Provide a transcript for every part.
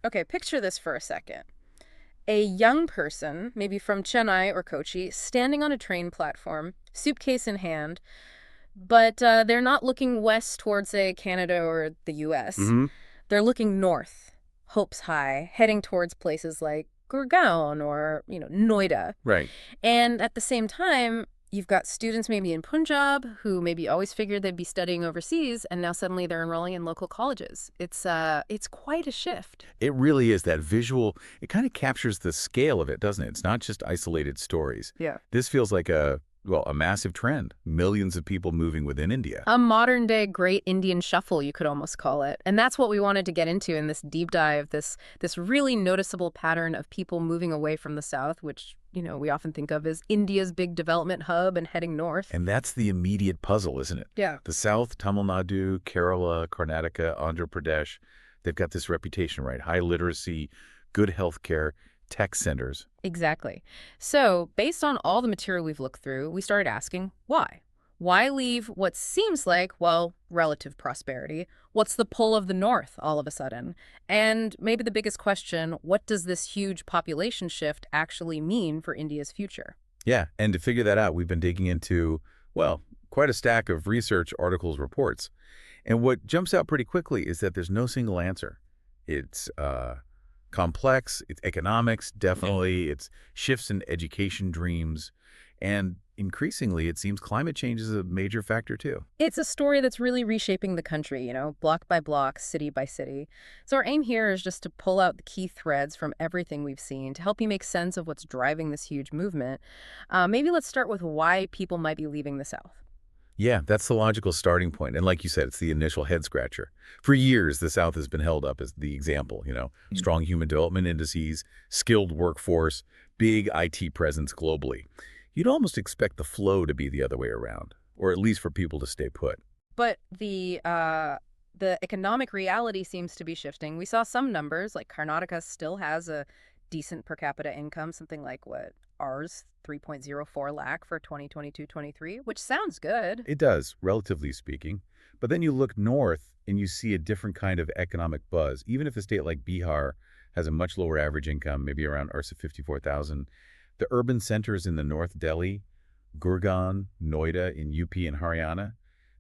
Okay, picture this for a second. A young person, maybe from Chennai or Kochi, standing on a train platform, suitcase in hand, but they're not looking west towards, say, Canada or the US. Hmm. They're looking north, hopes high, heading towards places like Gurgaon or, Noida. Right. And at the same time, you've got students maybe in Punjab who maybe always figured they'd be studying overseas, and now suddenly they're enrolling in local colleges. It's quite a shift. It really is that visual. It kind of captures the scale of it, doesn't it? It's not just isolated stories. Yeah. This feels like a massive trend. Millions of people moving within India. A modern day great Indian shuffle, you could almost call it. And that's what we wanted to get into in this deep dive, this really noticeable pattern of people moving away from the South, which, we often think of as India's big development hub and heading north. And that's the immediate puzzle, isn't it? Yeah. The South, Tamil Nadu, Kerala, Karnataka, Andhra Pradesh, they've got this reputation, right? High literacy, good health care, tech centers. Exactly. So, based on all the material we've looked through, we started asking why? Why leave what seems like, well, relative prosperity? What's the pull of the North all of a sudden? And maybe the biggest question, what does this huge population shift actually mean for India's future? Yeah, and to figure that out, we've been digging into, well, quite a stack of research, articles, reports. And what jumps out pretty quickly is that there's no single answer. It's complex, it's economics, definitely, it's shifts in education dreams, and increasingly, it seems climate change is a major factor too. It's a story that's really reshaping the country, block by block, city by city. So our aim here is just to pull out the key threads from everything we've seen to help you make sense of what's driving this huge movement. Maybe let's start with why people might be leaving the South. Yeah, that's the logical starting point. And like you said, it's the initial head scratcher. For years, the South has been held up as the example, strong human development indices, skilled workforce, big IT presence globally. You'd almost expect the flow to be the other way around, or at least for people to stay put. But the economic reality seems to be shifting. We saw some numbers, like Karnataka still has a decent per capita income, something like what, ours, 3.04 lakh for 2022-23, which sounds good. It does, relatively speaking. But then you look north and you see a different kind of economic buzz. Even if a state like Bihar has a much lower average income, maybe around Arsa 54,000, the urban centers in the North Delhi, Gurgaon, Noida in UP and Haryana,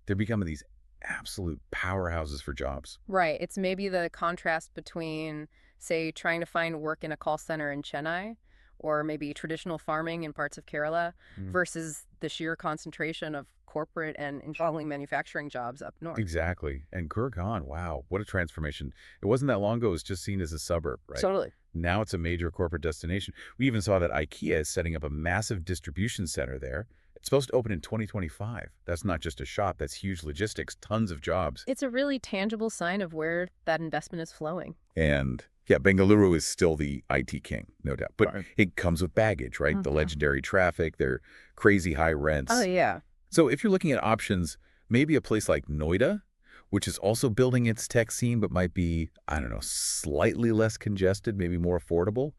they're becoming these absolute powerhouses for jobs. Right. It's maybe the contrast between, say, trying to find work in a call center in Chennai or maybe traditional farming in parts of Kerala Mm. versus the sheer concentration of corporate and involving manufacturing jobs up north. Exactly. And Gurgaon, wow, what a transformation. It wasn't that long ago, it was just seen as a suburb, right? Totally. Now it's a major corporate destination. We even saw that IKEA is setting up a massive distribution center there. It's supposed to open in 2025. That's not just a shop, that's huge logistics, tons of jobs. It's a really tangible sign of where that investment is flowing. And yeah, Bengaluru is still the IT king, no doubt. But Right. it comes with baggage, right? The Mhm. legendary traffic, their crazy high Oh, rents. yeah. So if you're looking at options, maybe a place like Noida, which is also building its tech scene but might be, I don't know, slightly less congested, maybe more affordable,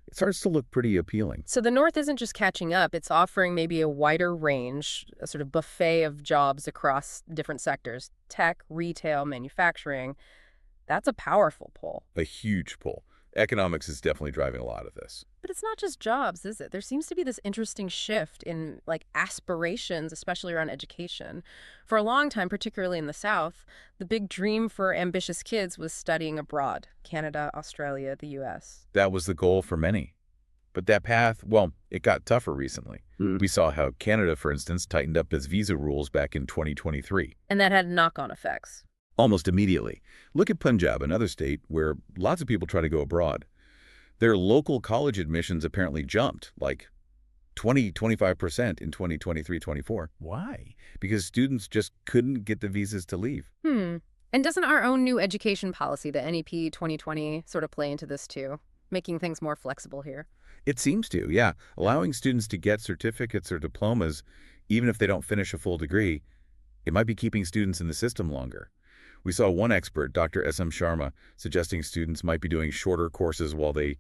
it starts to look pretty appealing. So the North isn't just catching up, it's offering maybe a wider range, a sort of buffet of jobs across different sectors tech, retail, manufacturing. That's a powerful pull. A huge pull. Economics is definitely driving a lot of this. But it's not just jobs, is it? There seems to be this interesting shift in like aspirations, especially around education. For a long time, particularly in the South, the big dream for ambitious kids was studying abroad, Canada, Australia, the US. That was the goal for many. But that path, well, it got tougher recently. We saw how Canada, for instance, tightened up its visa rules back in 2023. And that had knock-on effects. Almost immediately. Look at Punjab, another state where lots of people try to go abroad. Their local college admissions apparently jumped, like 25% in 2023-24. Why? Because students just couldn't get the visas to leave. Hmm. And doesn't our own new education policy, the NEP 2020, sort of play into this too, making things more flexible here? It seems to, yeah. Allowing students to get certificates or diplomas, even if they don't finish a full degree, it might be keeping students in the system longer. We saw one expert, Dr. S.M. Sharma, suggesting students might be doing shorter courses while they,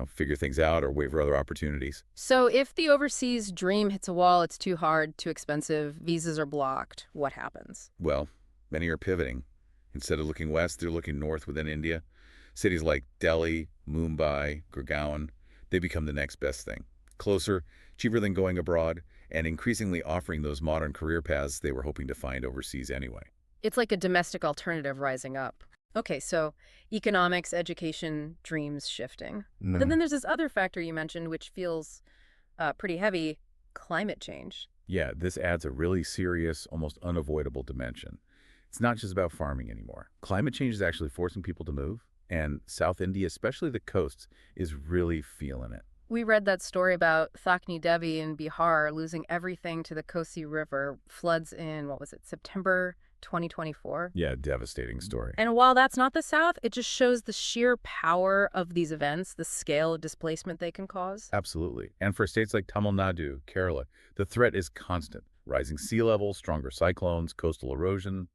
figure things out or wait for other opportunities. So if the overseas dream hits a wall, it's too hard, too expensive, visas are blocked, what happens? Well, many are pivoting. Instead of looking west, they're looking north within India. Cities like Delhi, Mumbai, Gurgaon, they become the next best thing. Closer, cheaper than going abroad, and increasingly offering those modern career paths they were hoping to find overseas anyway. It's like a domestic alternative rising up. Okay, so economics, education, dreams shifting. But then there's this other factor you mentioned, which feels pretty heavy, climate change. Yeah, this adds a really serious, almost unavoidable dimension. It's not just about farming anymore. Climate change is actually forcing people to move, and South India, especially the coasts, is really feeling it. We read that story about Thakni Devi in Bihar losing everything to the Kosi River, floods in, what was it, September 2024? Yeah, devastating story. And while that's not the South, it just shows the sheer power of these events, the scale of displacement they can cause. Absolutely. And for states like Tamil Nadu, Kerala, the threat is constant. Rising sea levels, stronger cyclones, coastal erosion.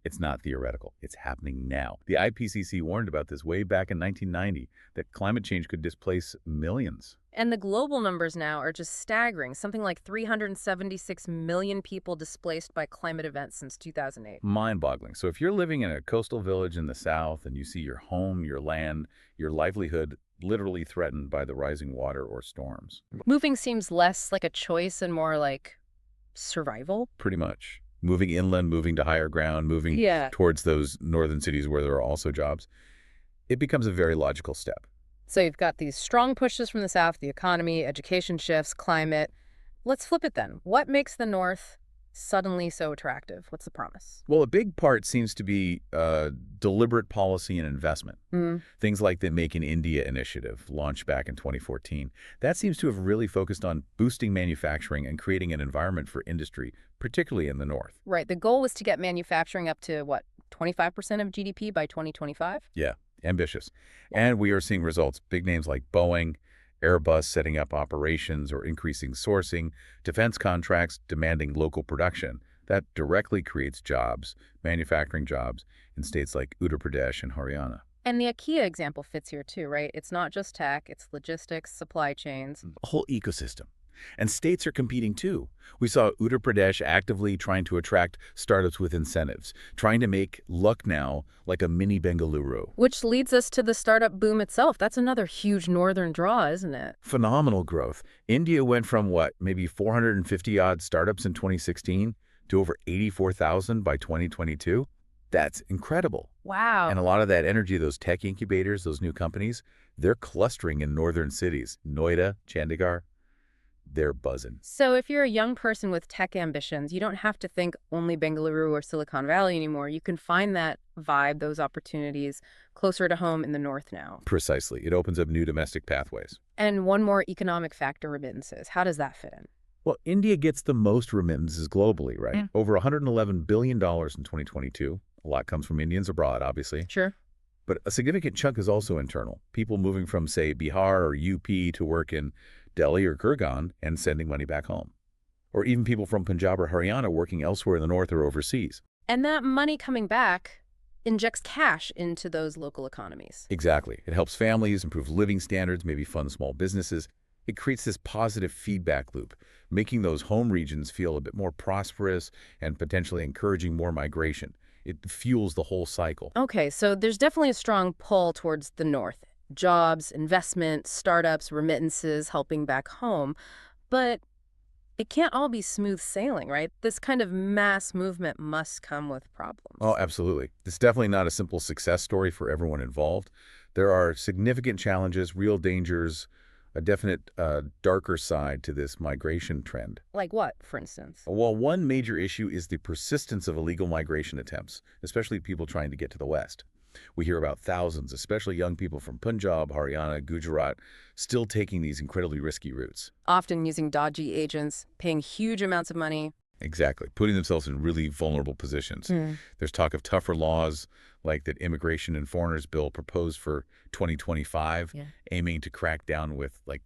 It's not theoretical. It's happening now. The IPCC warned about this way back in 1990, that climate change could displace millions. And the global numbers now are just staggering, something like 376 million people displaced by climate events since 2008. Mind-boggling. So if you're living in a coastal village in the South and you see your home, your land, your livelihood literally threatened by the rising water or storms. Moving seems less like a choice and more like survival. Pretty much. Moving inland, moving to higher ground, moving towards those northern cities where there are also jobs, it becomes a very logical step. So you've got these strong pushes from the South, the economy, education shifts, climate. Let's flip it then. What makes the North suddenly so attractive? What's the promise? Well, a big part seems to be deliberate policy and investment. Things like the Make in India initiative, launched back in 2014. That seems to have really focused on boosting manufacturing and creating an environment for industry, particularly in the North. Right. The goal was to get manufacturing up to, what, 25% of GDP by 2025? Yeah, ambitious. And we are seeing results. Big names like Boeing, Airbus setting up operations or increasing sourcing, defense contracts demanding local production. That directly creates jobs, manufacturing jobs, in states like Uttar Pradesh and Haryana. And the IKEA example fits here too, right? It's not just tech, it's logistics, supply chains. A whole ecosystem. And states are competing too. We saw Uttar Pradesh actively trying to attract startups with incentives, trying to make Lucknow like a mini Bengaluru. Which leads us to the startup boom itself. That's another huge northern draw, isn't it? Phenomenal growth. India went from what, maybe 450-odd startups in 2016 to over 84,000 by 2022. That's incredible. Wow. And a lot of that energy, those tech incubators, those new companies, they're clustering in northern cities. Noida, Chandigarh, they're buzzing. So if you're a young person with tech ambitions, you don't have to think only Bengaluru or Silicon Valley anymore. You can find that vibe, those opportunities closer to home in the North now. Precisely. It opens up new domestic pathways. And one more economic factor, remittances. How does that fit in? Well, India gets the most remittances globally, right? Over $111 billion in 2022. A lot comes from Indians abroad, obviously. Sure. But a significant chunk is also internal. People moving from, say, Bihar or UP to work in Delhi or Gurgaon and sending money back home. Or even people from Punjab or Haryana working elsewhere in the north or overseas. And that money coming back injects cash into those local economies. Exactly. It helps families improve living standards, maybe fund small businesses. It creates this positive feedback loop, making those home regions feel a bit more prosperous and potentially encouraging more migration. It fuels the whole cycle. Okay, so there's definitely a strong pull towards the North. Jobs, investment, startups, remittances, helping back home. But it can't all be smooth sailing, right? This kind of mass movement must come with problems. Oh, absolutely. It's definitely not a simple success story for everyone involved. There are significant challenges, real dangers, a definite darker side to this migration trend. Like what, for instance? Well, one major issue is the persistence of illegal migration attempts, especially people trying to get to the West. We hear about thousands, especially young people from Punjab, Haryana, Gujarat, still taking these incredibly risky routes. Often using dodgy agents, paying huge amounts of money. Exactly, putting themselves in really vulnerable positions. There's talk of tougher laws, like that Immigration and Foreigners Bill proposed for 2025, aiming to crack down with like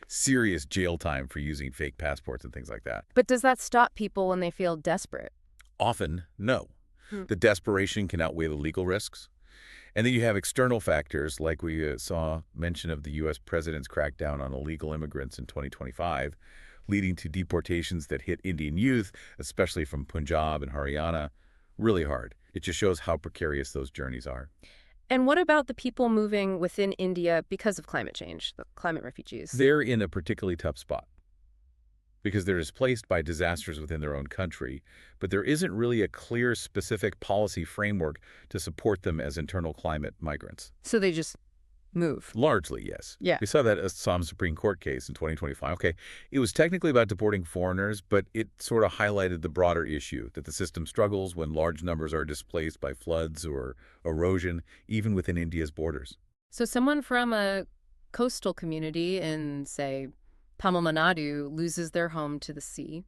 serious jail time for using fake passports and things like that. But does that stop people when they feel desperate? Often, no. The desperation can outweigh the legal risks. And then you have external factors, like we saw mention of the U.S. president's crackdown on illegal immigrants in 2025, leading to deportations that hit Indian youth, especially from Punjab and Haryana, really hard. It just shows how precarious those journeys are. And what about the people moving within India because of climate change, the climate refugees? They're in a particularly tough spot because they're displaced by disasters within their own country, but there isn't really a clear, specific policy framework to support them as internal climate migrants. So they just move. Largely, yes. Yeah. We saw that Assam Supreme Court case in 2025. Okay, it was technically about deporting foreigners, but it sort of highlighted the broader issue that the system struggles when large numbers are displaced by floods or erosion, even within India's borders. So someone from a coastal community in, say, Tamil Nadu loses their home to the sea.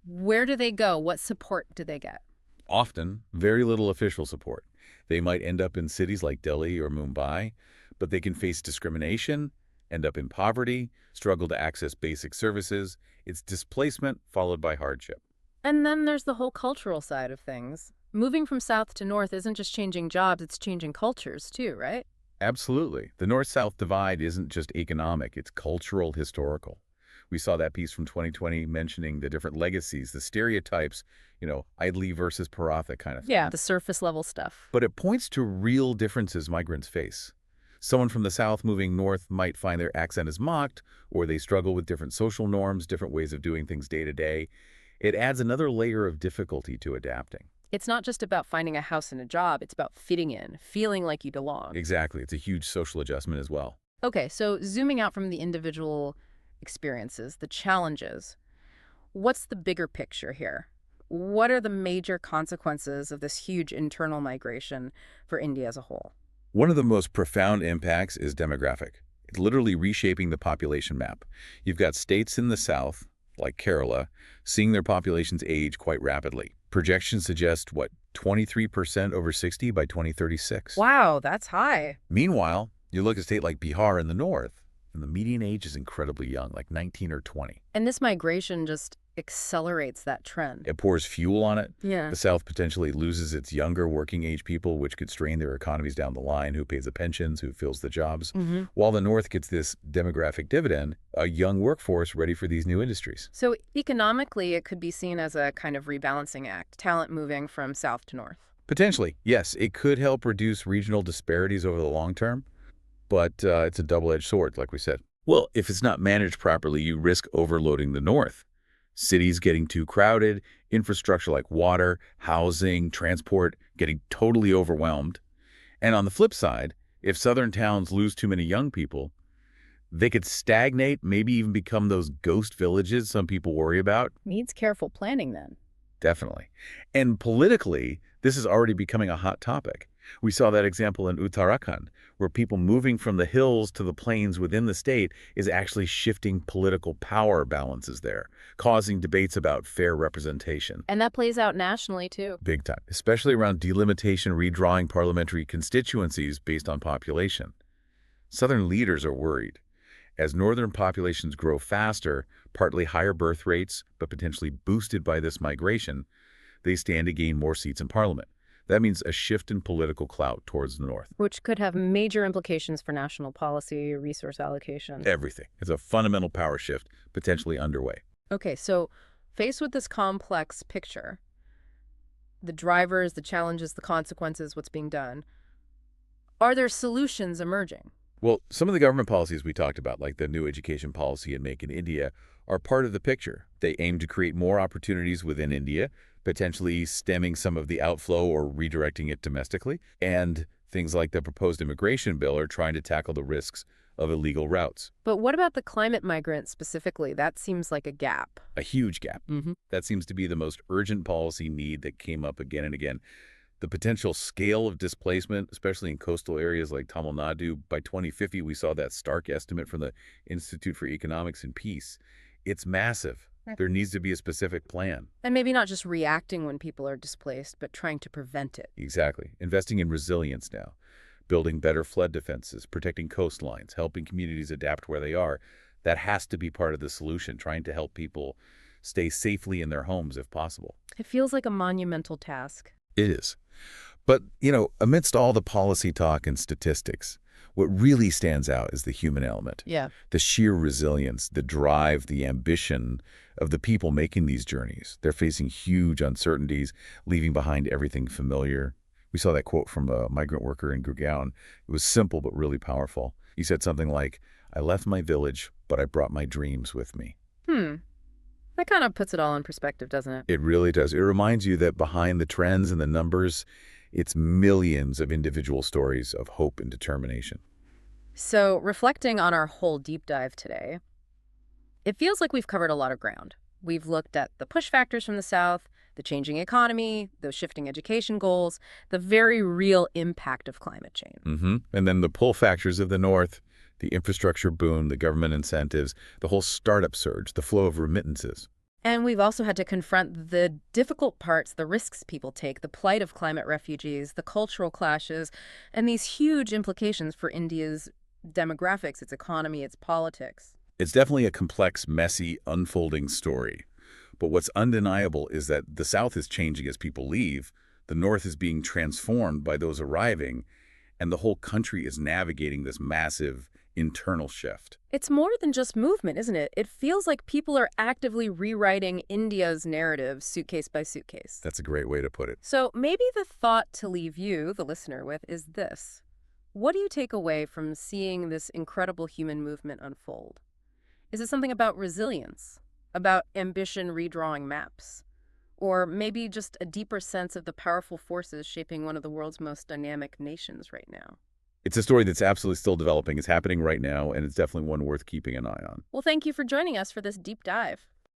Where do they go? What support do they get? Often, very little official support. They might end up in cities like Delhi or Mumbai, but they can face discrimination, end up in poverty, struggle to access basic services. It's displacement followed by hardship. And then there's the whole cultural side of things. Moving from south to north isn't just changing jobs, it's changing cultures too, right? Absolutely. The North-South divide isn't just economic, it's cultural, historical. We saw that piece from 2020 mentioning the different legacies, the stereotypes, Idli versus Paratha kind of thing. Yeah, the surface level stuff. But it points to real differences migrants face. Someone from the South moving north might find their accent is mocked, or they struggle with different social norms, different ways of doing things day to day. It adds another layer of difficulty to adapting. It's not just about finding a house and a job, it's about fitting in, feeling like you belong. Exactly. It's a huge social adjustment as well. Okay, so zooming out from the individual experiences, the challenges, what's the bigger picture here? What are the major consequences of this huge internal migration for India as a whole? One of the most profound impacts is demographic. It's literally reshaping the population map. You've got states in the South, like Kerala, seeing their populations age quite rapidly. Projections suggest, 23% over 60 by 2036. Wow, that's high. Meanwhile, you look at a state like Bihar in the north, and the median age is incredibly young, like 19 or 20. And this migration just accelerates that trend. It pours fuel on it. Yeah. The South potentially loses its younger working-age people, which could strain their economies down the line, who pays the pensions, who fills the jobs, while the North gets this demographic dividend, a young workforce ready for these new industries. So economically, it could be seen as a kind of rebalancing act, talent moving from south to north. Potentially, yes, it could help reduce regional disparities over the long term, but it's a double-edged sword, like we said. Well, if it's not managed properly, you risk overloading the North. Cities getting too crowded, infrastructure like water, housing, transport getting totally overwhelmed. And on the flip side, if southern towns lose too many young people, they could stagnate, maybe even become those ghost villages some people worry about. Needs careful planning then. Definitely. And politically, this is already becoming a hot topic. We saw that example in Uttarakhand, where people moving from the hills to the plains within the state is actually shifting political power balances there, causing debates about fair representation. And that plays out nationally, too. Big time, especially around delimitation, redrawing parliamentary constituencies based on population. Southern leaders are worried. As northern populations grow faster, partly higher birth rates, but potentially boosted by this migration, they stand to gain more seats in parliament. That means a shift in political clout towards the north. Which could have major implications for national policy, resource allocation. Everything. It's a fundamental power shift potentially underway. Okay, so faced with this complex picture, the drivers, the challenges, the consequences, what's being done, are there solutions emerging? Well, some of the government policies we talked about, like the new education policy and Make in India, are part of the picture. They aim to create more opportunities within India, potentially stemming some of the outflow or redirecting it domestically. And things like the proposed immigration bill are trying to tackle the risks of illegal routes. But what about the climate migrants specifically? That seems like a gap. A huge gap. That seems to be the most urgent policy need that came up again and again. The potential scale of displacement, especially in coastal areas like Tamil Nadu, by 2050, we saw that stark estimate from the Institute for Economics and Peace. It's massive. There needs to be a specific plan. And maybe not just reacting when people are displaced, but trying to prevent it. Exactly. Investing in resilience now. Building better flood defenses, protecting coastlines, helping communities adapt where they are. That has to be part of the solution, trying to help people stay safely in their homes if possible. It feels like a monumental task. It is. But, amidst all the policy talk and statistics, what really stands out is the human element. Yeah. The sheer resilience, the drive, the ambition of the people making these journeys. They're facing huge uncertainties, leaving behind everything familiar, We saw that quote from a migrant worker in Gurgaon. It was simple but really powerful. He said something like, "I left my village, but I brought my dreams with me." Hmm. That kind of puts it all in perspective, doesn't it? It really does. It reminds you that behind the trends and the numbers, it's millions of individual stories of hope and determination. So, reflecting on our whole deep dive today, it feels like we've covered a lot of ground. We've looked at the push factors from the South, the changing economy, the shifting education goals, the very real impact of climate change. And then the pull factors of the North, the infrastructure boom, the government incentives, the whole startup surge, the flow of remittances. And we've also had to confront the difficult parts, the risks people take, the plight of climate refugees, the cultural clashes, and these huge implications for India's demographics, its economy, its politics. It's definitely a complex, messy, unfolding story. But what's undeniable is that the South is changing as people leave, the North is being transformed by those arriving, and the whole country is navigating this massive internal shift. It's more than just movement, isn't it? It feels like people are actively rewriting India's narrative suitcase by suitcase. That's a great way to put it. So maybe the thought to leave you, the listener, with is this. What do you take away from seeing this incredible human movement unfold? Is it something about resilience, about ambition redrawing maps, or maybe just a deeper sense of the powerful forces shaping one of the world's most dynamic nations right now? It's a story that's absolutely still developing. It's happening right now, and it's definitely one worth keeping an eye on. Well, thank you for joining us for this deep dive.